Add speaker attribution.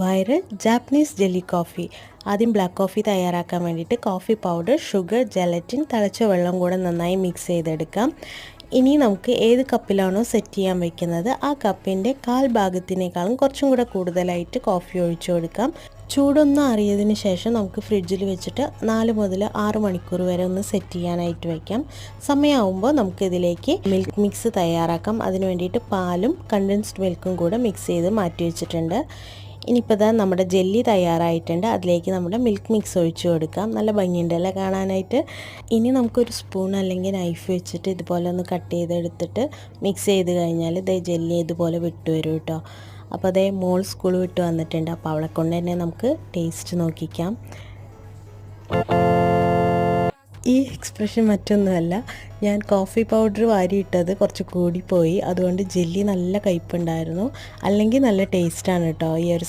Speaker 1: Viral Japanese jelly coffee. ആദ്യം black coffee തയ്യാറാക്കാൻ വേണ്ടിയിട്ട് കോഫി പൗഡർ, ഷുഗർ, ജെലറ്റിൻ, തിളച്ച വെള്ളം കൂടെ നന്നായി മിക്സ് ചെയ്തെടുക്കാം. ഇനി നമുക്ക് ഏത് കപ്പിലാണോ സെറ്റ് ചെയ്യാൻ വെക്കുന്നത് ആ കപ്പിൻ്റെ കാൽ ഭാഗത്തിനേക്കാളും കുറച്ചും കൂടെ കൂടുതലായിട്ട് കോഫി ഒഴിച്ചു കൊടുക്കാം. ചൂടൊന്ന് അറിയതിന് ശേഷം നമുക്ക് ഫ്രിഡ്ജിൽ വെച്ചിട്ട് 4 മുതൽ 6 മണിക്കൂർ വരെ ഒന്ന് സെറ്റ് ചെയ്യാനായിട്ട് വയ്ക്കാം. സമയമാകുമ്പോൾ നമുക്കിതിലേക്ക് മിൽക്ക് മിക്സ് തയ്യാറാക്കാം. അതിന് വേണ്ടിയിട്ട് പാലും കണ്ടൻസ്ഡ് മിൽക്കും കൂടെ മിക്സ് ചെയ്ത് മാറ്റി വെച്ചിട്ടുണ്ട്. ഇനിയിപ്പോൾ ഇതാ നമ്മുടെ ജെല്ലി തയ്യാറായിട്ടുണ്ട്. അതിലേക്ക് നമ്മുടെ മിൽക്ക് മിക്സ് ഒഴിച്ചു കൊടുക്കാം. നല്ല ഭംഗിയുണ്ടല്ലേ കാണാനായിട്ട്. ഇനി നമുക്കൊരു സ്പൂൺ അല്ലെങ്കിൽ നൈഫ് വെച്ചിട്ട് ഇതുപോലെ ഒന്ന് കട്ട് ചെയ്തെടുത്തിട്ട് മിക്സ് ചെയ്ത് കഴിഞ്ഞാൽ ഇതേ ജെല്ലി ഇതുപോലെ വിട്ടു വരും കേട്ടോ. അപ്പോൾ അതേ മോൾ സ്കൂൾ വിട്ട് വന്നിട്ടുണ്ട്. അപ്പോൾ അവളെ കൊണ്ട് തന്നെ നമുക്ക് ടേസ്റ്റ് നോക്കിക്കാം. ഈ എക്സ്പ്രഷൻ മറ്റൊന്നുമല്ല, ഞാൻ കോഫി പൗഡർ വാരിയിട്ടത് കുറച്ച് കൂടിപ്പോയി. അതുകൊണ്ട് ജെല്ലി നല്ല കയ്പ്പുണ്ടായിരുന്നു. അല്ലെങ്കിൽ നല്ല ടേസ്റ്റാണ് കേട്ടോ ഈ ഒരു